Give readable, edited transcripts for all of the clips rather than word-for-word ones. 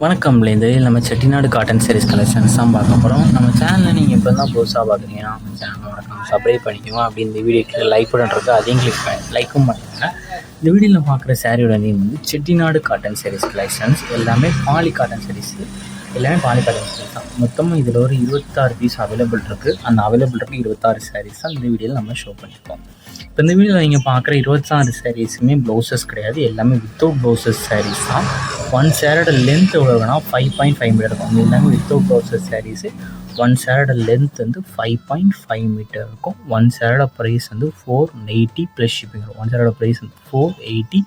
வணக்கம்ல. இந்த வீடியோவில் நம்ம செட்டிநாடு காட்டன் சாரீஸ் கலெக்ஷன்ஸ் தான் பார்க்க போகிறோம். நம்ம சேனலில் நீங்கள் இப்போ தான் புதுசாக பார்க்குறீங்கன்னா நம்ம சேனல் மறக்காம சப்ஸ்கிரைப் பண்ணிக்கோங்க. அப்படி இந்த வீடியோக்கு லைக் பண்ணுறது அதையும் லைக்கும் பண்ணிக்கோங்க. இந்த வீடியோவில் பார்க்குற சாரியோட நேம் வந்து செட்டிநாடு காட்டன் சாரீஸ் கலெக்ஷன்ஸ். எல்லாமே பாலி காட்டன் சாரீஸ், எல்லாமே பாலி காட்டன் சாரீஸ் தான். மொத்தமாக இதில் ஒரு 26 பீஸ் அவைலபிள் இருக்குது. அந்த அவைலபிள் இருக்குது 26 சாரீஸ் தான் இந்த வீடியோவில் நம்ம ஷோ பண்ணியிருக்கோம். இப்போ இந்த வீடியோவில் நீங்கள் பார்க்குற 26 சாரீஸுமே ப்ளவுசஸ் கிடையாது, எல்லாமே வித்தவுட் ப்ளவுசஸ் சாரீஸ் தான். ஒன் சேரோட லென்த் எவ்வளோனா 5.5 மீட்டர் இருக்கும். இது எல்லாமே வித்தவுட் ப்ளவுசஸ் சாரீஸு. ஒன் சேரோட லென்த் வந்து 5.5 மீட்டர் இருக்கும். ஒன் சேரோட ப்ரைஸ் வந்து 480 ப்ளஸ் ஷிப்பிங் வரும். ஒன் சேரோட ப்ரைஸ் வந்து 480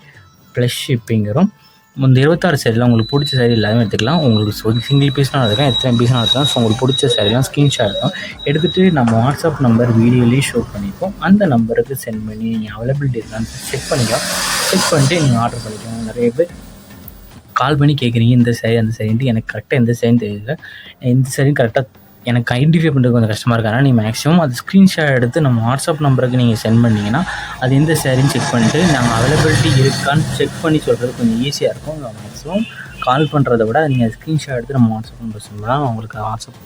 ப்ளஸ் ஷிப்பிங் வரும். இந்த 26 சாரியில் உங்களுக்கு பிடிச்ச சாரி எல்லாமே எடுத்துக்கலாம். உங்களுக்கு சிங்கிள் பீஸ்லாம் எடுத்துக்கலாம், எத்தனை பீஸ்லாம் எடுத்துக்கலாம். ஸோ உங்களுக்கு பிடிச்ச சாரிலாம் ஸ்க்ரீன்ஷாட் எடுத்துகிட்டு நம்ம வாட்ஸ்அப் நம்பர் வீடியோலேயே ஷோ பண்ணியிருக்கோம். அந்த நம்பருக்கு சென்ட் பண்ணி நீங்கள் அவைலபிலிட்டி இருக்கான்னு செக் பண்ணிக்கலாம். செக் பண்ணிட்டு நீங்கள் ஆர்டர் பண்ணிக்கோங்க. நிறைய பேர் கால் பண்ணி கேட்குறீங்க இந்த சாரி அந்த சாரின்ட்டு. எனக்கு கரெக்டாக எந்த சாரின்னு தெரியல. இந்த சாரியும் கரெக்டாக எனக்கு ஐடென்டிஃபை பண்ணுறது கொஞ்சம் கஷ்டமாக இருக்கு. ஆனால் நீங்கள் மேக்ஸிமம் அது ஸ்க்ரீன்ஷாட் எடுத்து நம்ம வாட்ஸ்அப் நம்பருக்கு நீங்கள் சென்ட் பண்ணிங்கன்னா அது எந்த சாரின்னு செக் பண்ணிவிட்டு நாங்கள் அவைலபிலிட்டி இருக்கான்னு செக் பண்ணி சொல்கிறது கொஞ்சம் ஈஸியாக இருக்கும். மேக்ஸிமம் கால் பண்ணுறத விட நீங்கள் ஸ்க்ரீன்ஷாட் எடுத்து நம்ம வாட்ஸ்அப் நம்பர் சொன்னால் உங்களுக்கு வாட்ஸ்அப்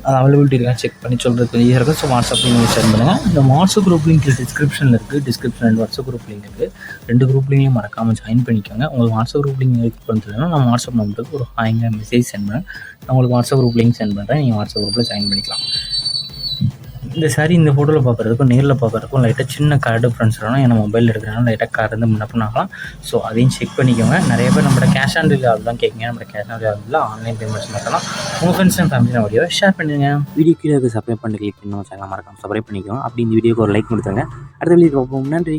அது அவைலபிலிட்டி இருக்கான்னு செக் பண்ணி சொல்கிறது கொஞ்சம் ஈஸியாக இருக்கும். ஸோ வாட்ஸ்அப்பில் நீங்கள் சென்ட் பண்ணுங்கள். இந்த வாட்ஸ்அப் குரூப் லிங்க் டிஸ்கிரிப்ஷனில் இருக்குது. டிஸ்கிரிப்ஷன் வாட்ஸ்அப் குரூப் லிங்க் இருக்குது. 2 குரூப்லேயும் மறக்காமல் ஜாயின் பண்ணிக்கோங்க. உங்களுக்கு வாட்ஸ்அப் குரூப் லிங்க் யூஸ் பண்ணுறதுனா நம்ம வாட்ஸ்அப் நம்பருக்கு ஒரு ஹாய்ங்க மெசேஜ் சென்ட் பண்ணுங்கள். நான் உங்களுக்கு வாட்ஸ்அப் குரூப் லிங்க் சென்ட் பண்ணுறேன். நீங்கள் வாட்ஸ்அப் குரூப்பில் ஜாயின் பண்ணிக்கலாம். இந்த சாரி இந்த ஃபோட்டோவில் பார்க்குறதுக்கும் நேரில் பார்க்குறதுக்கும் லைட்டாக சின்ன கலர் டிஃப்ரென்ஸ் வரும். ஏன்னா மொபைல் எடுக்கிறனால லைட்டாக கலர் வந்து முன்னப்பனாகலாம். ஸோ அதையும் செக் பண்ணிக்கோங்க. நிறைய பேர் நம்மளோட கேஷ் ஆன் டெலிவரி தான் கேட்குங்க. நம்ம கேஷ் ஆன் டெலிவரியில் ஆன்லைன் பேமெண்ட்ஸ் மட்டும் உங்கள் ஃப்ரெண்ட்ஸ் அண்ட் ஃபேமிலி வீடியோவை ஷேர் பண்ணுங்க. வீடியோ கீழே சப்ஸ்கிரைப் பண்ணி கிளிக் பண்ணி நம்ம சேனல் மறக்காம சப்ஸ்கிரைப் பண்ணிக்கோங்க. அப்படி இந்த வீடியோக்கு ஒரு லைக் கொடுத்துருங்க. அடுத்த வீடியோ பார்ப்போம். நன்றி.